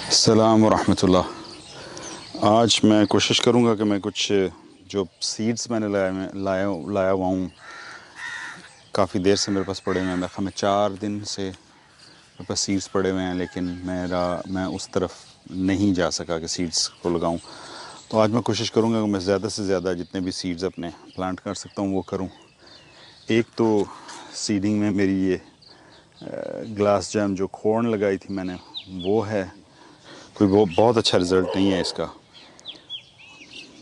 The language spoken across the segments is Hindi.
अस्सलाम वरहमतुल्लाह। आज मैं कोशिश करूँगा कि मैं कुछ जो सीड्स मैंने लाया हुआ हूँ, काफ़ी देर से मेरे पास पड़े हुए हैं। मैं 4 दिन से मेरे पास सीड्स पड़े हुए हैं, लेकिन मैं उस तरफ नहीं जा सका कि सीड्स को लगाऊं। तो आज मैं कोशिश करूँगा कि मैं ज़्यादा से ज़्यादा जितने भी सीड्स अपने प्लांट कर सकता हूँ वो करूँ। एक तो सीडिंग में मेरी ये ग्लास जैम जो खोर्न लगाई थी मैंने, वो है कोई वो बहुत अच्छा रिज़ल्ट नहीं है इसका।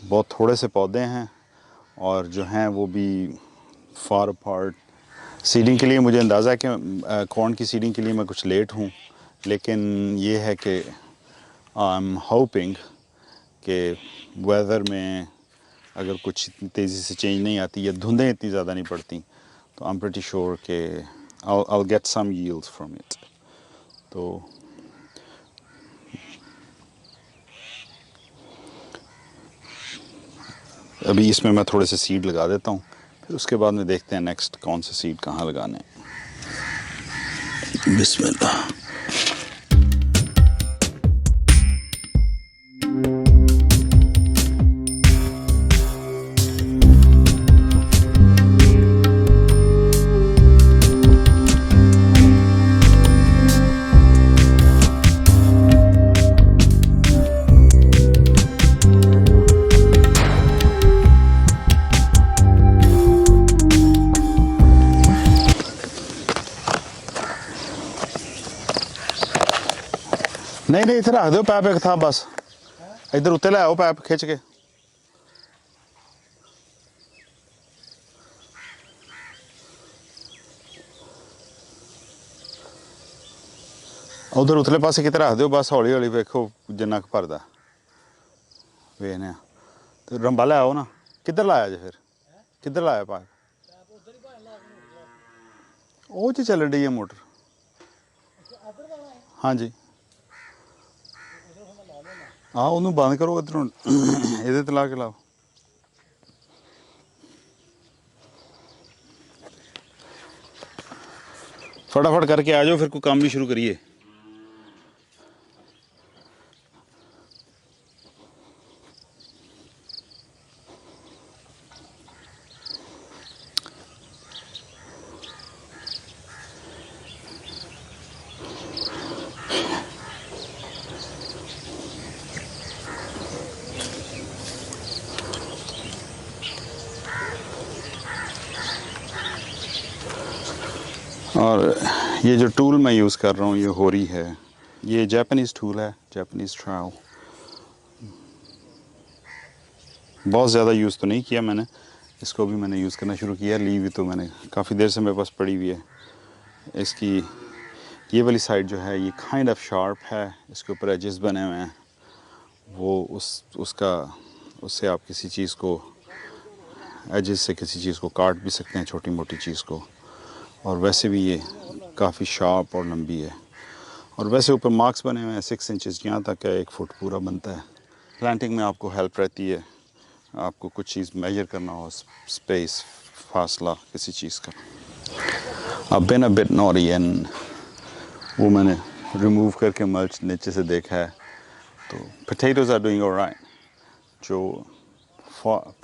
बहुत थोड़े से पौधे हैं और जो हैं वो भी फार अपार्ट। सीडिंग के लिए मुझे अंदाज़ा है कि कॉर्न की सीडिंग के लिए मैं कुछ लेट हूँ, लेकिन ये है कि आई एम होपिंग कि वेदर में अगर कुछ इतनी तेज़ी से चेंज नहीं आती या धुंधें इतनी ज़्यादा नहीं पड़ती, तो आई एम प्रीटी श्योर कि I'll get some yields from it। तो अभी इसमें मैं थोड़े से सीड लगा देता हूँ, फिर उसके बाद में देखते हैं नेक्स्ट कौन से सीड कहाँ लगाने हैं। बिस्मिल्लाह। नहीं इधर रख दो पैप एक था, बस इधर उत्ते ले आओ पैप खिंच के। उधर उतले पासे किते रख दो, बस हौली हौली वेखो जिन्ना क भरदा वेखने। तो रंबा ले आओ ना। किधर लाया जे फिर किधर लाया पैप? ਉਹ 'ਚ ਚੱਲਣ ਡਈ ਹੈ मोटर। हाँ जी हाँ, ਉਹਨੂੰ ਬੰਦ ਕਰੋ ਇੱਧਰੋਂ, ਇਹਦੇ ਤੇ ਲਾ ਕੇ ਲਾਓ। फटाफट करके आ जाओ, फिर कोई काम भी शुरू करिए। और ये जो टूल मैं यूज़ कर रहा हूँ ये होरी है, ये जापानीज़ टूल है, जापानीज़ ट्राउ। बहुत ज़्यादा यूज़ तो नहीं किया मैंने इसको, भी मैंने यूज़ करना शुरू किया। ली हुई तो मैंने काफ़ी देर से मेरे पास पड़ी हुई है। इसकी ये वाली साइड जो है ये काइंड ऑफ शार्प है, इसके ऊपर एजेस बने हुए हैं, वो उससे आप किसी चीज़ को एजेस से किसी चीज़ को काट भी सकते हैं, छोटी मोटी चीज़ को। और वैसे भी ये काफ़ी शार्प और लंबी है, और वैसे ऊपर मार्क्स बने हुए हैं 6 इंचज़, यहाँ तक है 1 फुट पूरा बनता है। प्लांटिंग में आपको हेल्प रहती है, आपको कुछ चीज़ मेजर करना हो, स्पेस, फासला किसी चीज़ का। I've been a bit naughty and वो मैंने रिमूव करके मल्च नीचे से देखा है, तो potatoes are doing alright। जो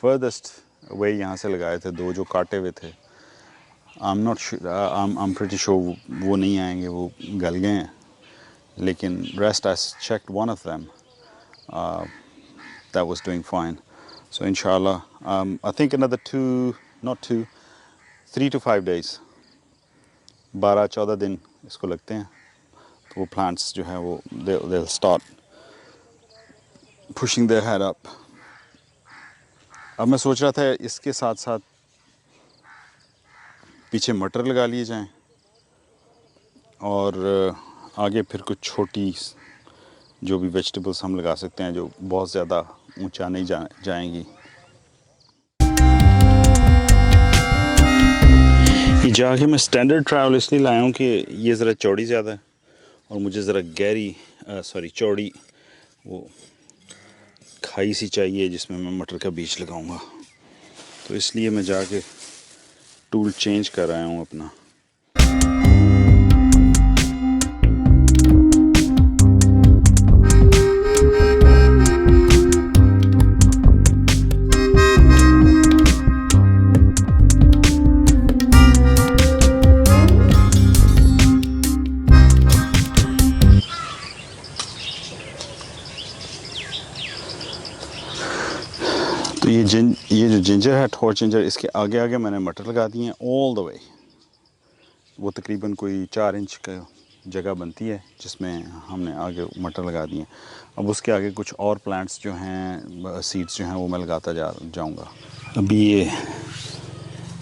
furthest away यहाँ से लगाए थे 2 जो काटे हुए थे, I'm pretty sure वो नहीं आएंगे, वो गल गए हैं। लेकिन rest I checked one of them, that was doing fine। So inshallah, I think another 3 to 5 days, 12-14 दिन इसको लगते हैं, तो वो plants जो है वो they'll start pushing their head up। अब मैं सोच रहा था इसके साथ साथ पीछे मटर लगा लिए जाएं, और आगे फिर कुछ छोटी जो भी वेजिटेबल्स हम लगा सकते हैं जो बहुत ज़्यादा ऊंचा नहीं जाएंगी। ये जाके मैं स्टैंडर्ड ट्रैवल इसलिए लाया हूँ कि ये ज़रा चौड़ी ज़्यादा है और मुझे ज़रा चौड़ी वो खाई सी चाहिए जिसमें मैं मटर का बीज लगाऊंगा। तो इसलिए मैं जाके टूल चेंज कर आया हूँ अपना। तो ये जो जिंजर है, ठोर जिंजर, इसके आगे आगे मैंने मटर लगा दिए हैं ऑल द वे। वो तकरीबन कोई 4 इंच का जगह बनती है जिसमें हमने आगे मटर लगा दिए। अब उसके आगे कुछ और प्लांट्स जो हैं, सीड्स जो हैं, वो मैं लगाता जाऊंगा। अभी ये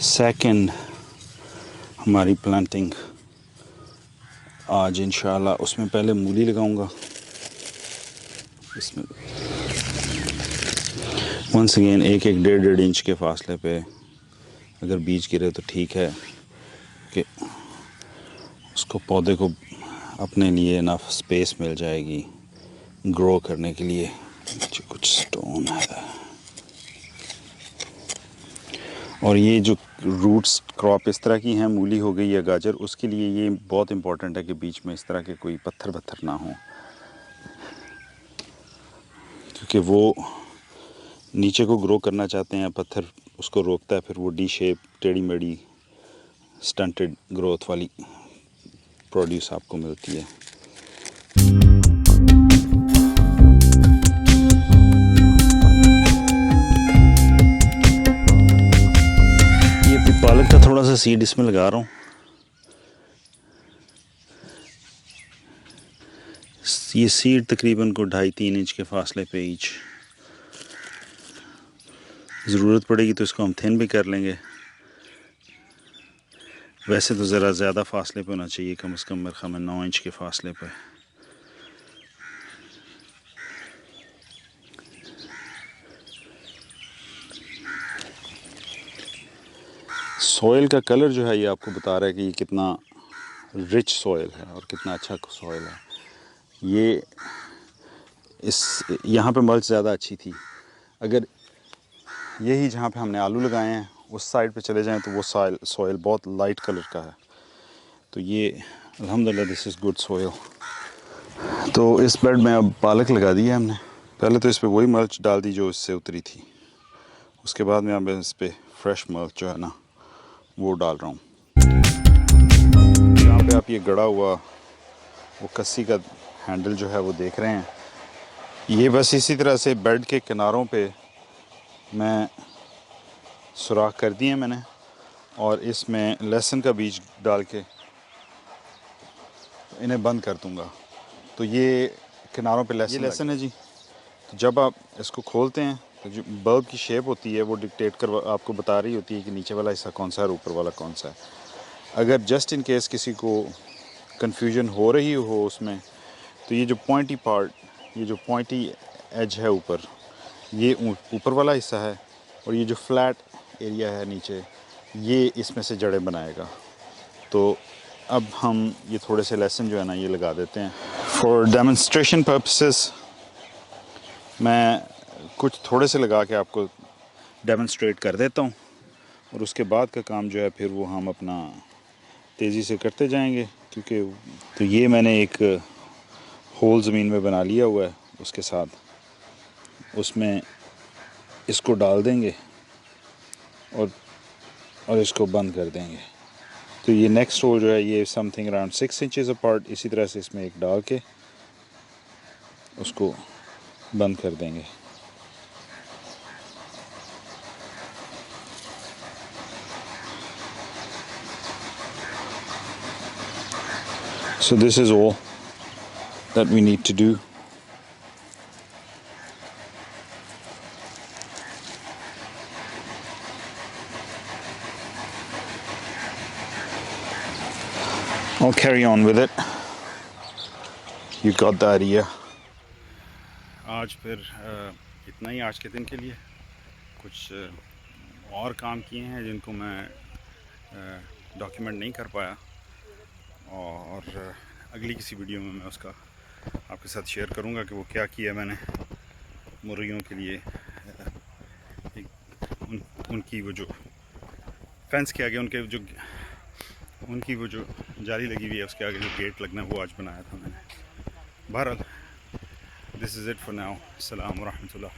सेकंड हमारी प्लांटिंग आज इंशाल्लाह, उसमें पहले मूली लगाऊंगा। इसमें वंस अगेन 1-1, 1.5 इंच के फासले पे अगर बीज गिरे तो ठीक है कि उसको, पौधे को अपने लिए इनफ स्पेस मिल जाएगी ग्रो करने के लिए। कुछ स्टोन है, और ये जो रूट्स क्रॉप इस तरह की हैं, मूली हो गई या गाजर, उसके लिए ये बहुत इम्पोर्टेंट है कि बीच में इस तरह के कोई पत्थर ना हो, क्योंकि वो नीचे को ग्रो करना चाहते हैं, पत्थर उसको रोकता है, फिर वो डी शेप, टेढ़ी मेढ़ी, स्टंटेड ग्रोथ वाली प्रोड्यूस आपको मिलती है। ये पालक का थोड़ा सा सीड इसमें लगा रहा हूँ। ये सीड तकरीबन को 2.5-3 इंच के फासले पे ईच। ज़रूरत पड़ेगी तो इसको हम थिन भी कर लेंगे। वैसे तो ज़रा ज़्यादा फासले पे होना चाहिए, कम से कम मेरे ख्याल में 9 इंच के फासले पे। सॉइल का कलर जो है ये आपको बता रहा है कि ये कितना रिच सॉइल है और कितना अच्छा सॉइल है। ये यहाँ पे मल्च ज़्यादा अच्छी थी। अगर यही जहाँ पे हमने आलू लगाए हैं उस साइड पे चले जाएं तो वो सॉइल बहुत लाइट कलर का है। तो ये अल्हम्दुलिल्लाह दिस इज़ गुड सॉइल। तो इस बेड में अब पालक लगा दी है हमने। पहले तो इस पर वही मल्च डाल दी जो इससे उतरी थी, उसके बाद में अब इस पर फ्रेश मल्च जो है ना वो डाल रहा हूँ। यहाँ पे आप ये गड़ा हुआ वो कस्सी का हैंडल जो है वो देख रहे हैं, ये बस इसी तरह से बेड के किनारों पे मैं सुराख कर दिए मैंने, और इसमें लहसन का बीज डाल के इन्हें बंद कर दूंगा। तो ये किनारों पे लहसन है जी। तो जब आप इसको खोलते हैं तो जो बल्ब की शेप होती है वो डिक्टेट कर आपको बता रही होती है कि नीचे वाला हिस्सा कौन सा है और ऊपर वाला कौन सा है। अगर जस्ट इन केस किसी को कन्फ्यूजन हो रही हो उसमें, तो ये जो पॉइंटी पार्ट, ये जो पॉइंटी एज है ऊपर, ये ऊपर वाला हिस्सा है, और ये जो फ्लैट एरिया है नीचे, ये इसमें से जड़ें बनाएगा। तो अब हम ये थोड़े से लहसुन जो है ना ये लगा देते हैं फॉर डेमोन्स्ट्रेशन पर्पसेस। मैं कुछ थोड़े से लगा के आपको डेमोन्स्ट्रेट कर देता हूँ, और उसके बाद का काम जो है फिर वो हम अपना तेज़ी से करते जाएंगे, क्योंकि तो ये मैंने एक होल ज़मीन में बना लिया हुआ है, उसके साथ उसमें इसको डाल देंगे और इसको बंद कर देंगे। तो ये नेक्स्ट होल जो है ये समथिंग अराउंड 6 इंचेस अपार्ट, इसी तरह से इसमें एक डाल के उसको बंद कर देंगे। So this is all that we need to do. I'll carry on with it. You got the idea. आज फिर इतना ही आज के दिन के लिए। कुछ और काम किए हैं जिनको मैं डॉक्यूमेंट नहीं कर पाया, और अगली किसी वीडियो में मैं उसका आपके साथ शेयर करूंगा कि वो क्या किया मैंने मुर्गियों के लिए। उनकी वो जो फेंस के आगे उनकी वो जो जाली लगी हुई है उसके आगे जो गेट लगना है वो आज बनाया था मैंने। बहरहाल this is it for now. अस्सलाम व रहमतुल्लाह।